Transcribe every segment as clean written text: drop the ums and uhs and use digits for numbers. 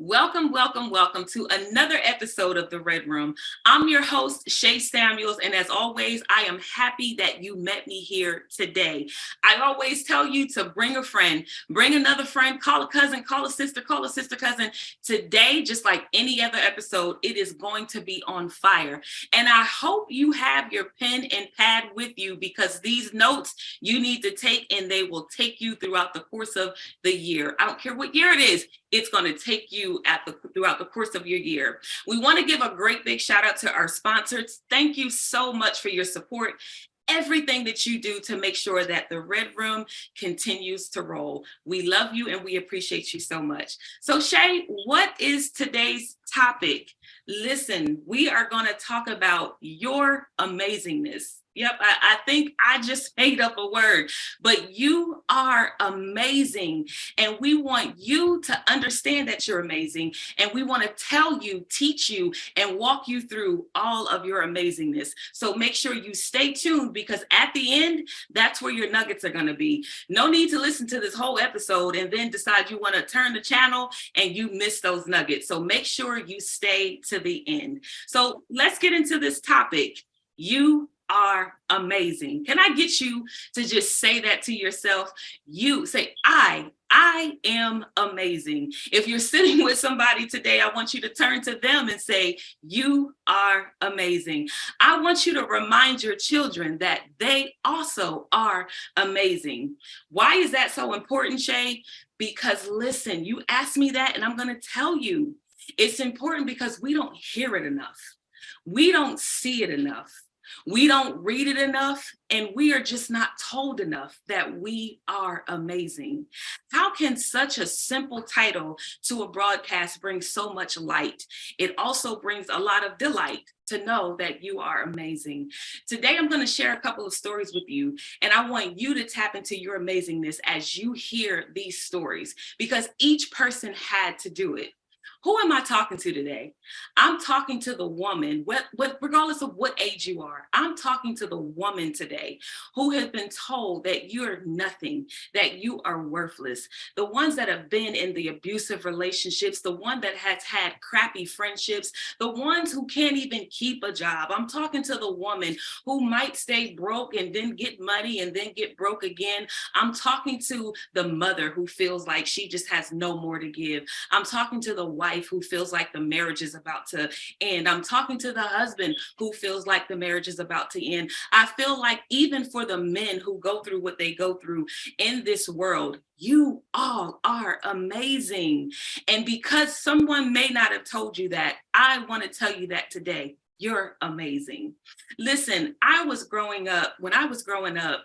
Welcome, welcome, welcome to another episode of The Red Room. I'm your host, Shay Samuels, and as always, I am happy that you met me here today. I always tell you to bring a friend, bring another friend, call a cousin, call a sister cousin. Today, just like any other episode, it is going to be on fire. And I hope you have your pen and pad with you because these notes you need to take and they will take you throughout the course of the year. I don't care what year it is. It's going to take you throughout the course of your year. We want to give a great big shout out to our sponsors. Thank you so much for your support. Everything that you do to make sure that the Red Room continues to roll. We love you and we appreciate you so much. So Shay, what is today's topic? Listen, we are going to talk about your amazingness. Yep, I think I just made up a word, but you are amazing. And we want you to understand that you're amazing. And we want to tell you, teach you, and walk you through all of your amazingness. So make sure you stay tuned because at the end, that's where your nuggets are going to be. No need to listen to this whole episode and then decide you want to turn the channel and you miss those nuggets. So make sure you stay to the end. So let's get into this topic. You are amazing. Can I get you to just say that to yourself? You say, I am amazing. If you're sitting with somebody today, I want you to turn to them and say, you are amazing. I want you to remind your children that they also are amazing. Why is that so important, Shay? Because listen, you asked me that and I'm going to tell you, it's important because we don't hear it enough. We don't see it enough. We don't read it enough, and we are just not told enough that we are amazing. How can such a simple title to a broadcast bring so much light? It also brings a lot of delight to know that you are amazing. Today, I'm going to share a couple of stories with you, and I want you to tap into your amazingness as you hear these stories, because each person had to do it. Who am I talking to today? I'm talking to the woman, regardless of what age you are. I'm talking to the woman today who has been told that you're nothing, that you are worthless. The ones that have been in the abusive relationships, the one that has had crappy friendships, the ones who can't even keep a job. I'm talking to the woman who might stay broke and then get money and then get broke again. I'm talking to the mother who feels like she just has no more to give. I'm talking to the wife who feels like the marriage is about to end. I'm talking to the husband who feels like the marriage is about to end. I feel like even for the men who go through what they go through in this world, you all are amazing. And because someone may not have told you that, I want to tell you that today. You're amazing. Listen, when I was growing up,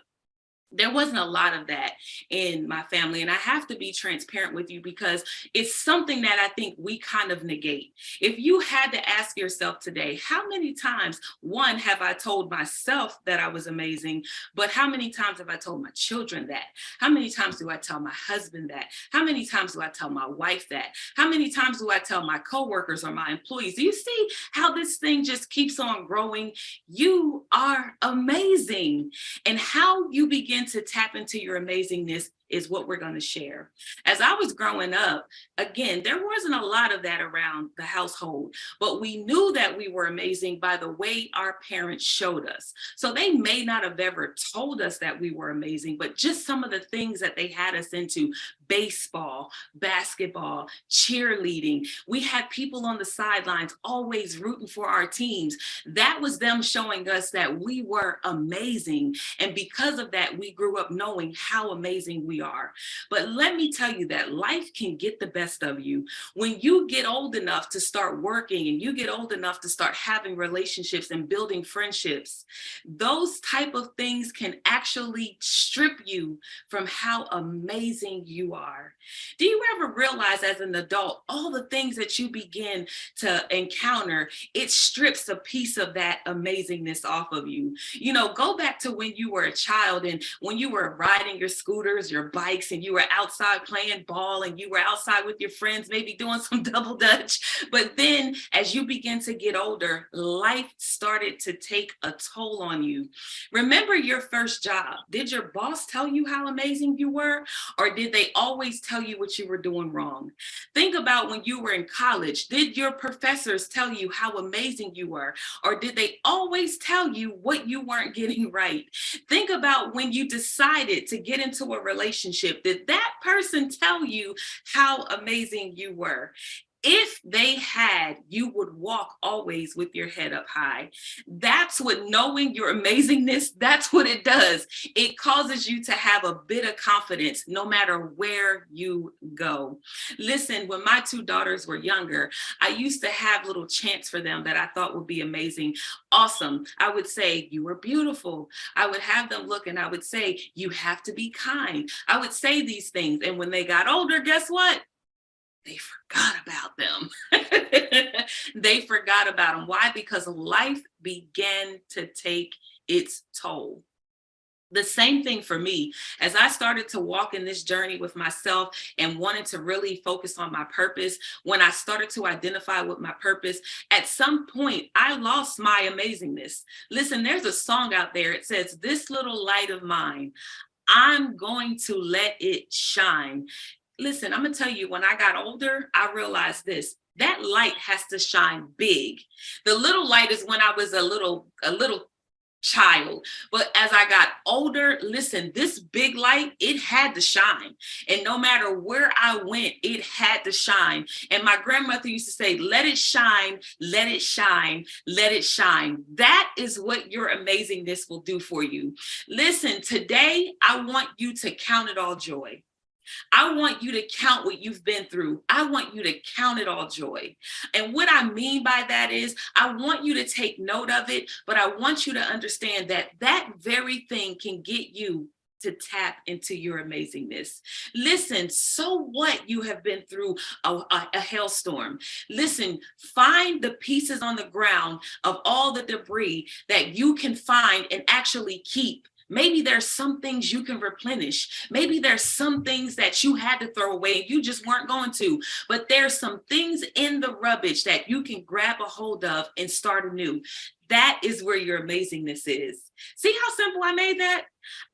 there wasn't a lot of that in my family. And I have to be transparent with you because it's something that I think we kind of negate. If you had to ask yourself today, how many times, one, have I told myself that I was amazing, but how many times have I told my children that? How many times do I tell my husband that? How many times do I tell my wife that? How many times do I tell my coworkers or my employees? Do you see how this thing just keeps on growing? You are amazing. And how you begin to tap into your amazingness is what we're going to share. As I was growing up, again, there wasn't a lot of that around the household, but we knew that we were amazing by the way our parents showed us. So they may not have ever told us that we were amazing, but just some of the things that they had us into: baseball, basketball, cheerleading. We had people on the sidelines always rooting for our teams. That was them showing us that we were amazing. And because of that, we grew up knowing how amazing we are. But let me tell you that life can get the best of you. When you get old enough to start working and you get old enough to start having relationships and building friendships, those type of things can actually strip you from how amazing you are. Do you ever realize as an adult, all the things that you begin to encounter, it strips a piece of that amazingness off of you? You know, go back to when you were a child and when you were riding your scooters, your bikes, and you were outside playing ball and you were outside with your friends, maybe doing some double dutch. But then as you begin to get older, life started to take a toll on you. Remember your first job. Did your boss tell you how amazing you were? Or did they always tell you what you were doing wrong? Think about when you were in college. Did your professors tell you how amazing you were? Or did they always tell you what you weren't getting right? Think about when you decided to get into a relationship. Did that person tell you how amazing you were? If they had, you would walk always with your head up high. That's what knowing your amazingness, that's what it does. It causes you to have a bit of confidence no matter where you go. Listen, when my two daughters were younger, I used to have little chants for them that I thought would be amazing. Awesome. I would say, you are beautiful. I would have them look and I would say, you have to be kind. I would say these things. And when they got older, guess what? They forgot about them. They forgot about them. Why? Because life began to take its toll. The same thing for me. As I started to walk in this journey with myself and wanted to really focus on my purpose, when I started to identify with my purpose, at some point, I lost my amazingness. Listen, there's a song out there. It says, this little light of mine, I'm going to let it shine. Listen, I'm going to tell you, when I got older, I realized this. That light has to shine big. The little light is when I was a little child. But as I got older, listen, this big light, it had to shine. And no matter where I went, it had to shine. And my grandmother used to say, let it shine, let it shine, let it shine. That is what your amazingness will do for you. Listen, today, I want you to count it all joy. I want you to count what you've been through. I want you to count it all joy. And what I mean by that is I want you to take note of it, but I want you to understand that that very thing can get you to tap into your amazingness. Listen, so what you have been through a hailstorm. Listen, find the pieces on the ground of all the debris that you can find and actually keep. Maybe there's some things you can replenish. Maybe there's some things that you had to throw away and you just weren't going to. But there's some things in the rubbish that you can grab a hold of and start anew. That is where your amazingness is. See how simple I made that?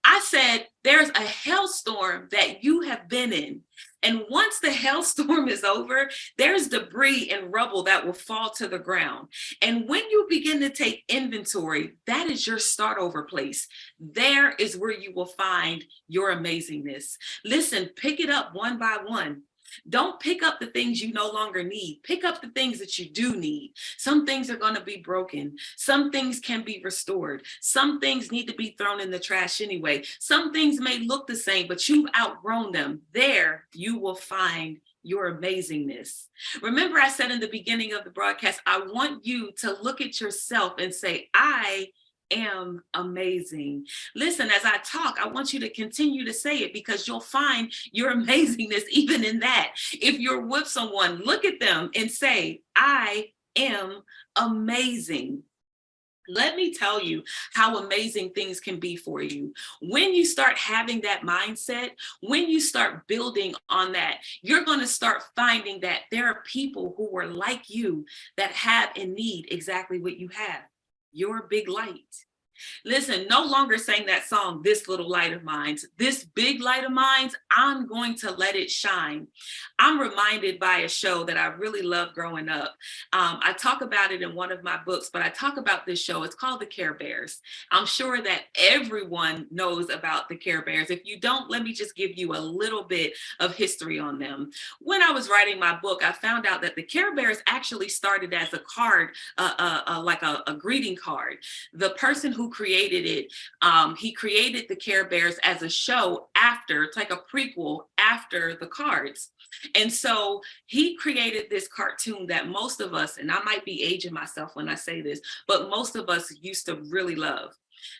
I said there's a hailstorm that you have been in. And once the hailstorm is over, there's debris and rubble that will fall to the ground. And when you begin to take inventory, that is your start over place. There is where you will find your amazingness. Listen, pick it up one by one. Don't pick up the things you no longer need. Pick up the things that you do need. Some things are going to be broken. Some things can be restored. Some things need to be thrown in the trash anyway. Some things may look the same, but you've outgrown them. There you will find your amazingness. Remember, I said in the beginning of the broadcast, I want you to look at yourself and say, I am amazing. Listen, as I talk, I want you to continue to say it because you'll find your amazingness even in that. If you're with someone, look at them and say, I am amazing. Let me tell you how amazing things can be for you. When you start having that mindset, when you start building on that, you're going to start finding that there are people who are like you that have and need exactly what you have. Your big light. Listen, no longer saying that song, this little light of mine, this big light of mine, I'm going to let it shine. I'm reminded by a show that I really loved growing up. I talk about it in one of my books, but I talk about this show. It's called The Care Bears. I'm sure that everyone knows about the Care Bears. If you don't, let me just give you a little bit of history on them. When I was writing my book, I found out that the Care Bears actually started as a card, like a greeting card. The person who created it, he created the Care Bears as a show after, it's like a prequel after the cards. And so he created this cartoon that most of us, and I might be aging myself when I say this, but most of us used to really love.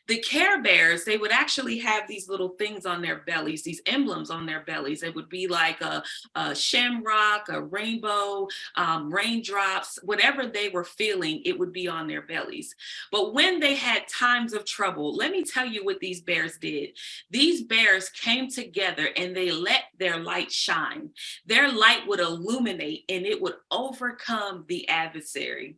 The Care Bears, they would actually have these little things on their bellies, these emblems on their bellies. It would be like a shamrock, a rainbow, raindrops, whatever they were feeling, it would be on their bellies. But when they had times of trouble, let me tell you what these bears did. These bears came together and they let their light shine. Their light would illuminate and it would overcome the adversary.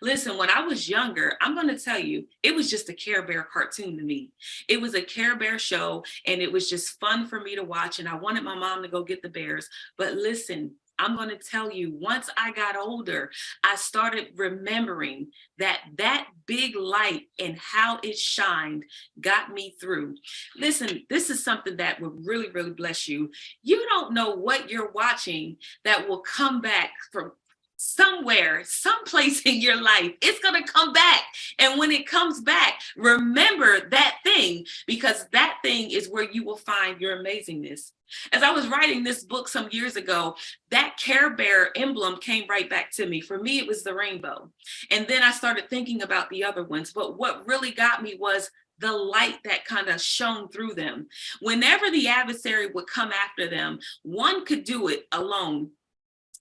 Listen, when I was younger, I'm going to tell you, it was just a Care Bear cartoon to me. It was a Care Bear show, and it was just fun for me to watch. And I wanted my mom to go get the bears. But listen, I'm going to tell you, once I got older, I started remembering that big light and how it shined got me through. Listen, this is something that would really, really bless you. You don't know what you're watching that will come back from somewhere, someplace in your life. It's going to come back. And when it comes back, remember that thing, because that thing is where you will find your amazingness. As I was writing this book some years ago, that Care Bear emblem came right back to me. For me, it was the rainbow. And then I started thinking about the other ones. But what really got me was the light that kind of shone through them. Whenever the adversary would come after them, one could do it alone.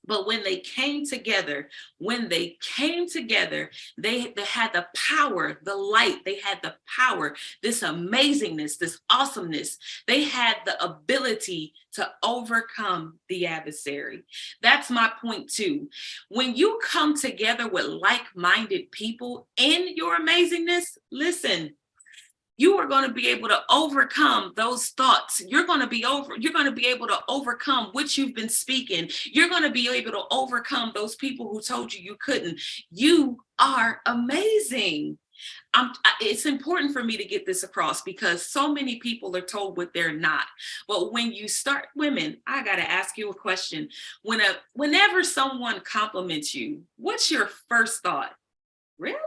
But when they came together, they had the power, the light, they had the power, this amazingness, this awesomeness. They had the ability to overcome the adversary. That's my point too. When you come together with like-minded people in your amazingness, listen, you are going to be able to overcome those thoughts. You're going to be able to overcome what you've been speaking. You're going to be able to overcome those people who told you you couldn't. You are amazing. It's important for me to get this across because so many people are told what they're not. But when you start, women, I got to ask you a question. Whenever someone compliments you, what's your first thought? Really?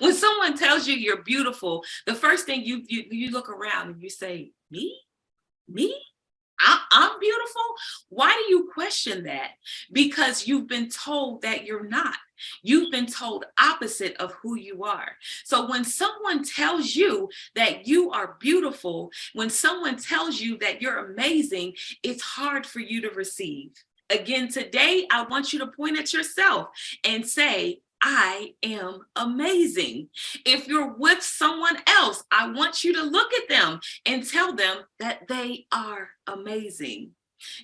When someone tells you you're beautiful, the first thing you look around and you say, me? I'm beautiful? Why do you question that? Because you've been told that you're not. You've been told opposite of who you are. So when someone tells you that you are beautiful, when someone tells you that you're amazing, it's hard for you to receive. Again, today, I want you to point at yourself and say, I am amazing. If you're with someone else, I want you to look at them and tell them that they are amazing.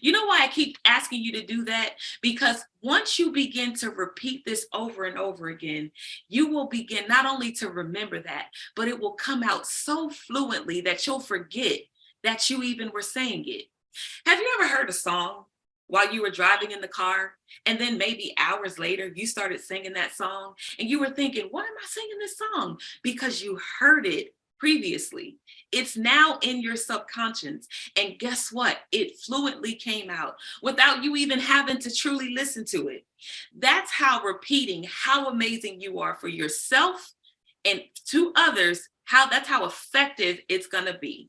You know why I keep asking you to do that? Because once you begin to repeat this over and over again, you will begin not only to remember that, but it will come out so fluently that you'll forget that you even were saying it. Have you ever heard a song while you were driving in the car, and then maybe hours later, you started singing that song, and you were thinking, why am I singing this song? Because you heard it previously. It's now in your subconscious, and guess what? It fluently came out without you even having to truly listen to it. That's how repeating how amazing you are for yourself and to others, that's how effective it's gonna be.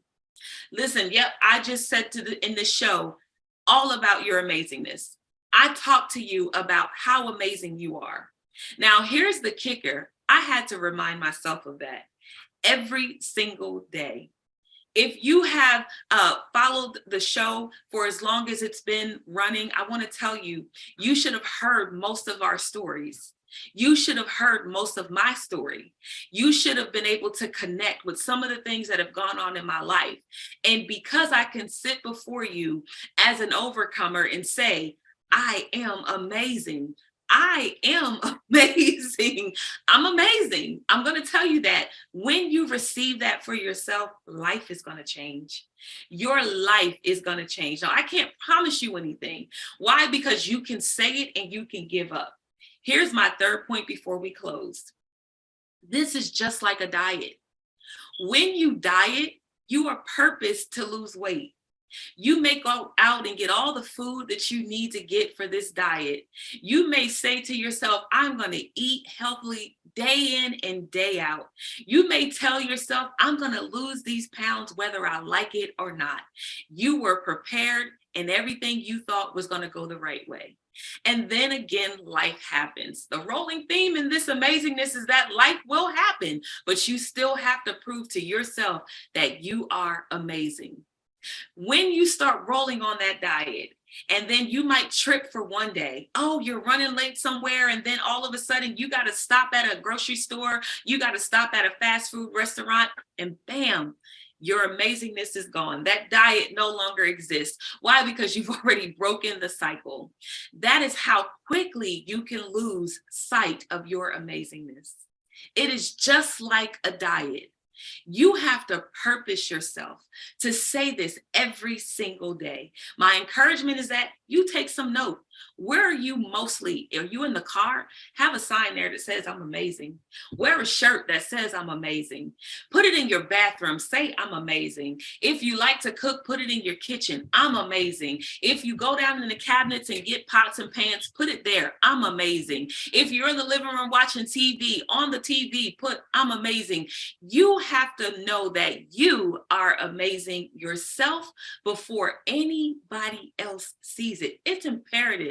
Listen, I just said in the show, all about your amazingness. I talked to you about how amazing you are. Now, here's the kicker. I had to remind myself of that every single day. If you have followed the show for as long as it's been running, I want to tell you, you should have heard most of our stories. You should have heard most of my story. You should have been able to connect with some of the things that have gone on in my life. And because I can sit before you as an overcomer and say, I am amazing. I am amazing. I'm amazing. I'm going to tell you that when you receive that for yourself, life is going to change. Your life is going to change. Now, I can't promise you anything. Why? Because you can say it and you can give up. Here's my third point before we close. This is just like a diet. When you diet, you are purposed to lose weight. You may go out and get all the food that you need to get for this diet. You may say to yourself, I'm going to eat healthily day in and day out. You may tell yourself, I'm going to lose these pounds whether I like it or not. You were prepared and everything you thought was going to go the right way. And then again, life happens. The rolling theme in this amazingness is that life will happen, but you still have to prove to yourself that you are amazing. When you start rolling on that diet, and then you might trip for one day. Oh, you're running late somewhere. And then all of a sudden you got to stop at a grocery store. You got to stop at a fast food restaurant and bam, your amazingness is gone. That diet no longer exists. Why? Because you've already broken the cycle. That is how quickly you can lose sight of your amazingness. It is just like a diet. You have to purpose yourself to say this every single day. My encouragement is that you take some note. Where are you mostly? Are you in the car? Have a sign there that says, I'm amazing. Wear a shirt that says, I'm amazing. Put it in your bathroom. Say, I'm amazing. If you like to cook, put it in your kitchen. I'm amazing. If you go down in the cabinets and get pots and pans, put it there. I'm amazing. If you're in the living room watching TV, on the TV, put, I'm amazing. You have to know that you are amazing yourself before anybody else sees it. It's imperative.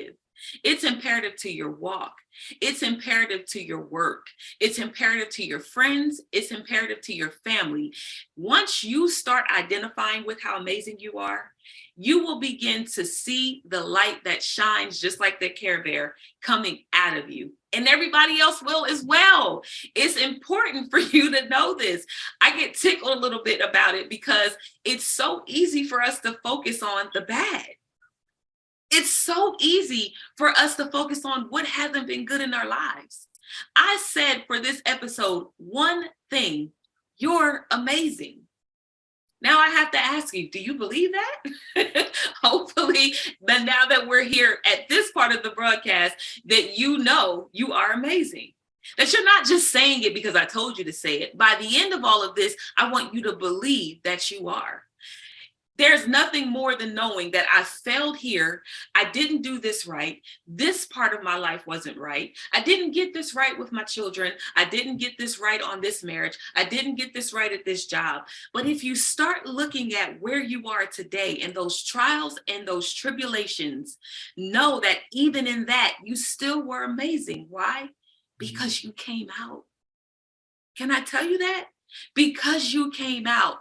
It's imperative to your walk. It's imperative to your work. It's imperative to your friends. It's imperative to your family. Once you start identifying with how amazing you are, you will begin to see the light that shines just like the Care Bear coming out of you. And everybody else will as well. It's important for you to know this. I get tickled a little bit about it because it's so easy for us to focus on the bad. It's so easy for us to focus on what hasn't been good in our lives. I said for this episode, one thing, you're amazing. Now I have to ask you, do you believe that? Hopefully, but now that we're here at this part of the broadcast, that you know you are amazing. That you're not just saying it because I told you to say it. By the end of all of this, I want you to believe that you are. There's nothing more than knowing that I failed here. I didn't do this right. This part of my life wasn't right. I didn't get this right with my children. I didn't get this right on this marriage. I didn't get this right at this job. But if you start looking at where you are today and those trials and those tribulations, know that even in that, you still were amazing. Why? Because you came out. Can I tell you that? Because you came out.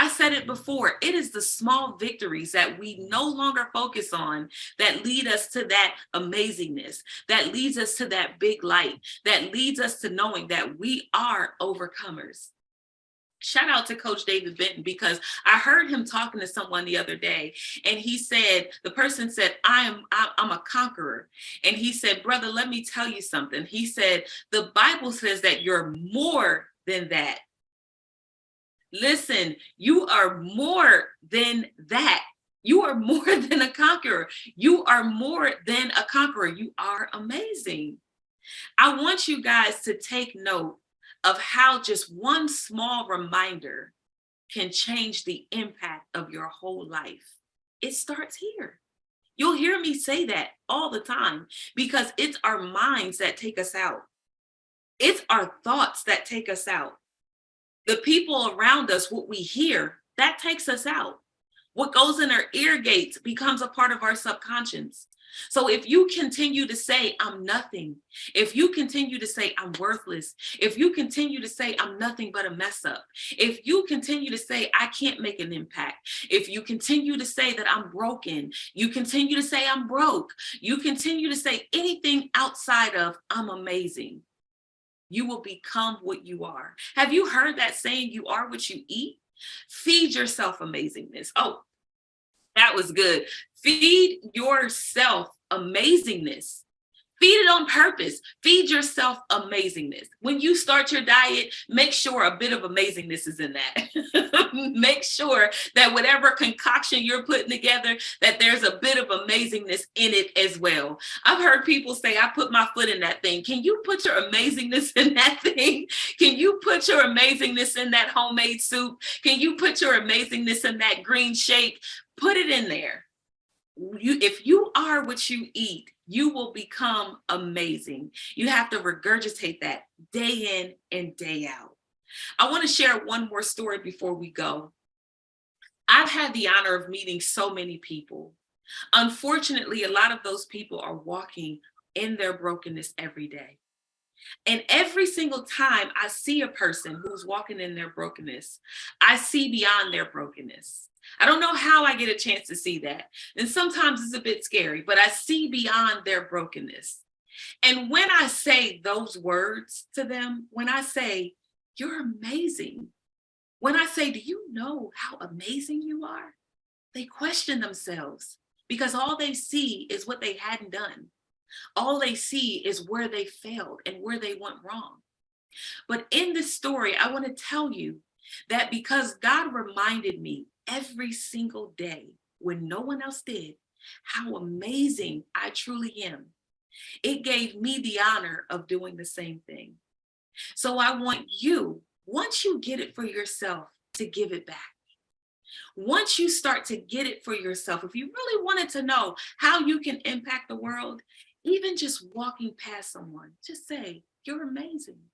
I said it before, it is the small victories that we no longer focus on that lead us to that amazingness, that leads us to that big light, that leads us to knowing that we are overcomers. Shout out to Coach David Benton, because I heard him talking to someone the other day, and he said, the person said, I'm a conqueror. And he said, brother, let me tell you something. He said, the Bible says that you're more than that. Listen, you are more than that. You are more than a conqueror. You are more than a conqueror. You are amazing. I want you guys to take note of how just one small reminder can change the impact of your whole life. It starts here. You'll hear me say that all the time because it's our minds that take us out. It's our thoughts that take us out. The people around us, what we hear, that takes us out. What goes in our ear gates becomes a part of our subconscious. So if you continue to say, I'm nothing, if you continue to say, I'm worthless, if you continue to say, I'm nothing but a mess up, if you continue to say, I can't make an impact, if you continue to say that I'm broken, you continue to say, I'm broke, you continue to say anything outside of, I'm amazing, you will become what you are. Have you heard that saying, you are what you eat? Feed yourself amazingness. Oh, that was good. Feed yourself amazingness. Feed it on purpose. Feed yourself amazingness. When you start your diet, make sure a bit of amazingness is in that. Make sure that whatever concoction you're putting together, that there's a bit of amazingness in it as well. I've heard people say, I put my foot in that thing. Can you put your amazingness in that thing? Can you put your amazingness in that homemade soup? Can you put your amazingness in that green shake? Put it in there. If you are what you eat, you will become amazing. You have to regurgitate that day in and day out. I want to share one more story before we go. I've had the honor of meeting so many people. Unfortunately, a lot of those people are walking in their brokenness every day. And every single time I see a person who's walking in their brokenness, I see beyond their brokenness. I don't know how I get a chance to see that. And sometimes it's a bit scary, but I see beyond their brokenness. And when I say those words to them, when I say, "You're amazing," when I say, "Do you know how amazing you are?" they question themselves because all they see is what they hadn't done. All they see is where they failed and where they went wrong. But in this story, I want to tell you that because God reminded me every single day when no one else did, how amazing I truly am, it gave me the honor of doing the same thing. So I want you, once you get it for yourself, to give it back. Once you start to get it for yourself, if you really wanted to know how you can impact the world, even just walking past someone, just say, "You're amazing."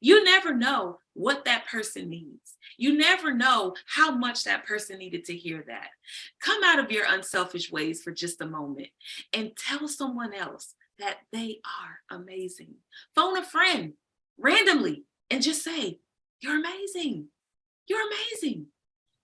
You never know what that person needs. You never know how much that person needed to hear that. Come out of your unselfish ways for just a moment and tell someone else that they are amazing. Phone a friend randomly and just say, "You're amazing. You're amazing."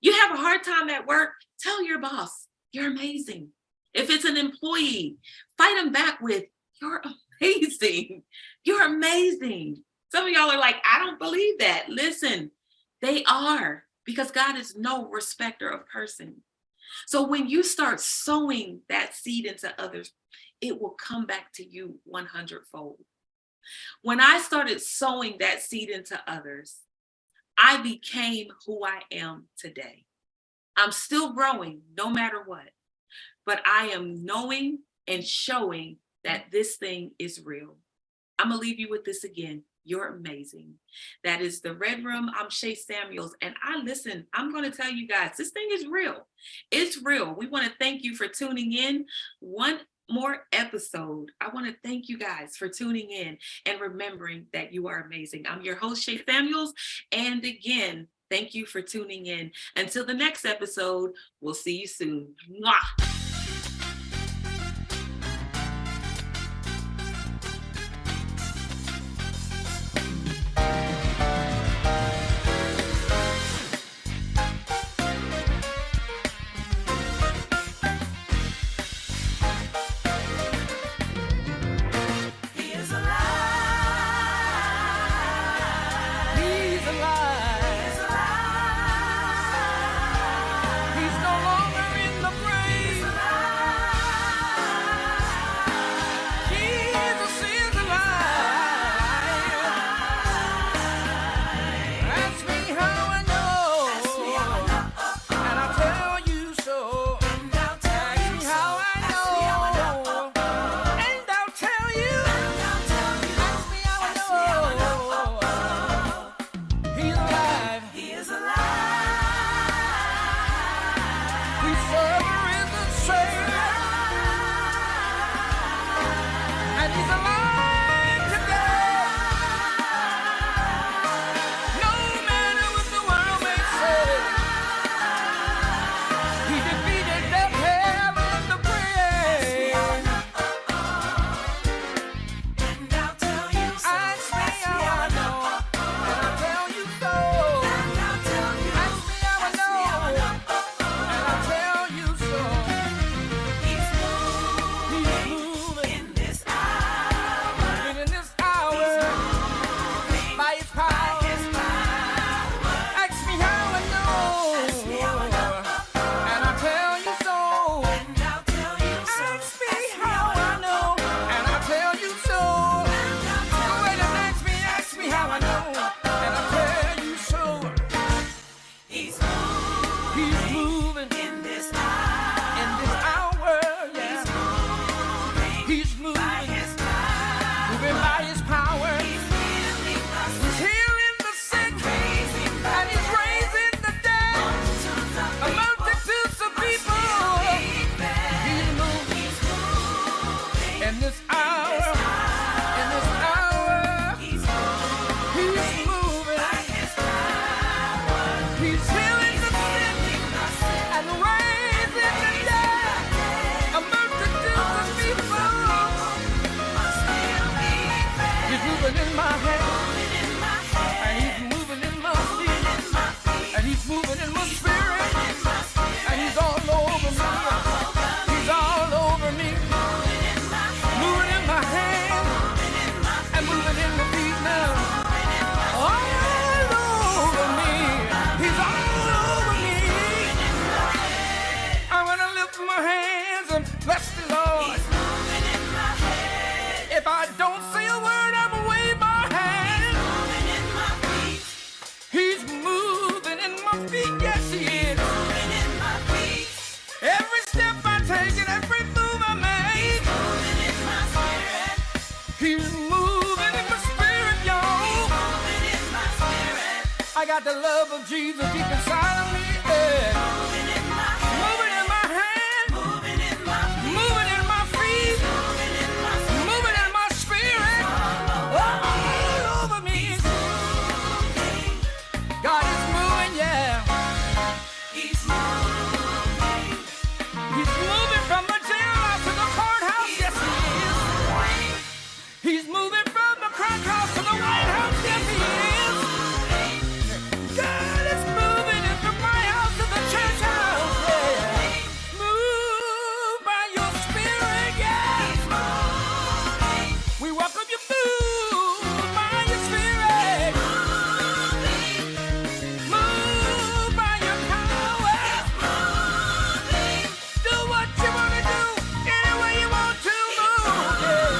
You have a hard time at work, tell your boss, "You're amazing." If it's an employee, fight them back with, "You're amazing. You're amazing." Some of y'all are like, "I don't believe that." Listen, they are, because God is no respecter of person. So when you start sowing that seed into others, it will come back to you 100-fold. When I started sowing that seed into others, I became who I am today. I'm still growing no matter what, but I am knowing and showing that this thing is real. I'm going to leave you with this again. You're amazing. That is the Red Room. I'm Shay Samuels. And I'm going to tell you guys, this thing is real. It's real. We want to thank you for tuning in. One more episode. I want to thank you guys for tuning in and remembering that you are amazing. I'm your host, Shay Samuels. And again, thank you for tuning in. Until the next episode, we'll see you soon. Mwah! got the love of Jesus deep inside of me. Yeah. Moving in my hand, moving in my feet, moving in my spirit, all over me. God is moving, yeah. He's moving from the jailhouse to the courthouse, yes he is. He's moving from the crack house to the White House, yes he is. God is moving in from my house to the church house, yeah. Move by your spirit, yeah. We welcome you, move by your spirit. Move by your power. Do what you want to do, any way you want to move, yeah.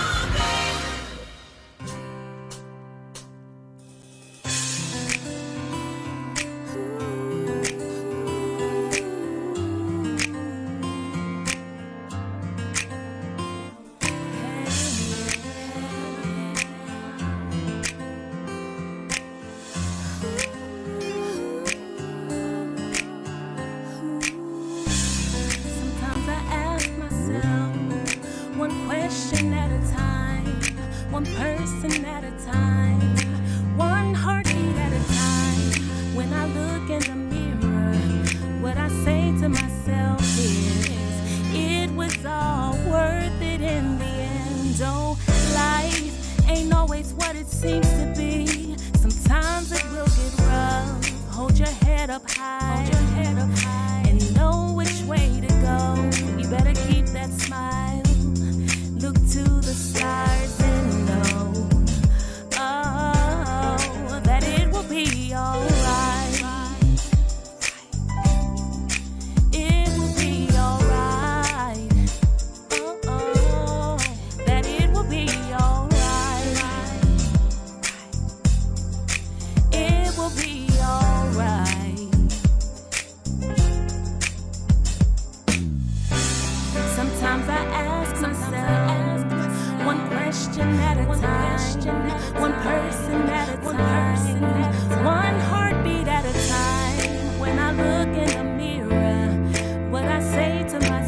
Sometimes I ask myself one question at a time, one person at a time, one heartbeat at a time. When I look in the mirror, what I say to myself is, it was all worth it in the end. Oh, life ain't always what it seems to be. Sometimes it will get rough. Hold your head up high, and know which way to go. You better keep that smile. Look to the stars and know, oh, that it will be alright. It will be alright. Oh, that it will be alright. It will be alright. Sometimes I ask myself one question at a time, one person at a time, one heartbeat at a time. When I look in the mirror, what I say to myself